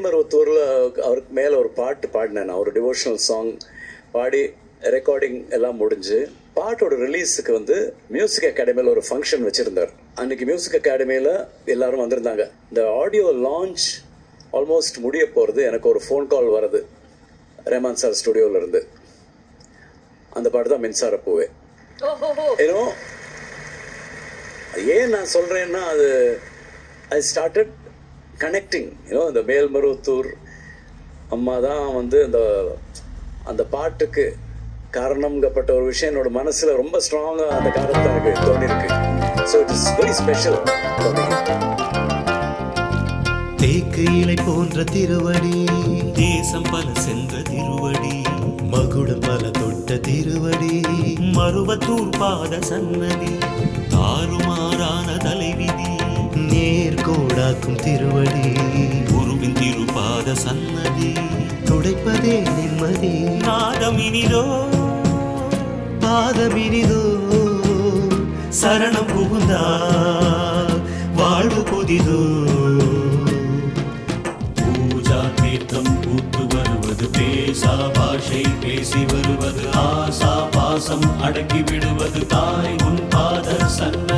மேல்மருவத்தூரில் அவருக்கு மேலே ஒரு பாட்டு பாடினேன் நான், ஒரு டிவோஷனல் சாங் பாடி ரெக்கார்டிங் எல்லாம் முடிஞ்சு பாட்டோட ரிலீஸுக்கு வந்து மியூசிக் அகாடமியில் ஒரு ஃபங்க்ஷன் வச்சுருந்தார். அன்றைக்கி மியூசிக் அகாடமியில் எல்லாரும் வந்திருந்தாங்க. இந்த ஆடியோ லான்ச் ஆல்மோஸ்ட் முடிய போகிறது. எனக்கு ஒரு ஃபோன் கால் வருது ரஹ்மான் சார் ஸ்டுடியோவிலேருந்து. அந்த பாட்டு தான் மின்சார பூவே. ஏன்னோ ஏன் நான் சொல்கிறேன்னா, அது ஐ ஸ்டார்டட் கனெக்டிங். இந்த மேல்மருவத்தூர் அம்மா தான் வந்து அந்த பாட்டுக்கு காரணம்ங்கப்பட்ட ஒரு விஷயம் என்னோட மனசில் ரொம்ப ஸ்ட்ராங்காக அந்த காரணத்தை எனக்கு தோணிருக்கு. So it is very special. தேக்கு இலை போன்ற திருவடி, தேசம் பல சென்ற திருவடி, மகுடம் பல தொட்ட திருவடி, மருவத்தூர் பாத சன்னதி, தாறுமாறான தலைவிதி, நேர்கோடாக்கும் திருவடி, குருவின் திருபாத சன்னதி, துடைப்பதே நிம்மதி, நாதமினிதோ பாதமினிதோ, சரணம் புகுந்தால் வாழ்வு புதிதோ. பூஜா தீர்த்தம் பூத்து வருவது, பேசா பாஷை பேசி வருவது, ஆசா பாசம் அடக்கி விடுவது, தாய் உன் பாத சன்னதி.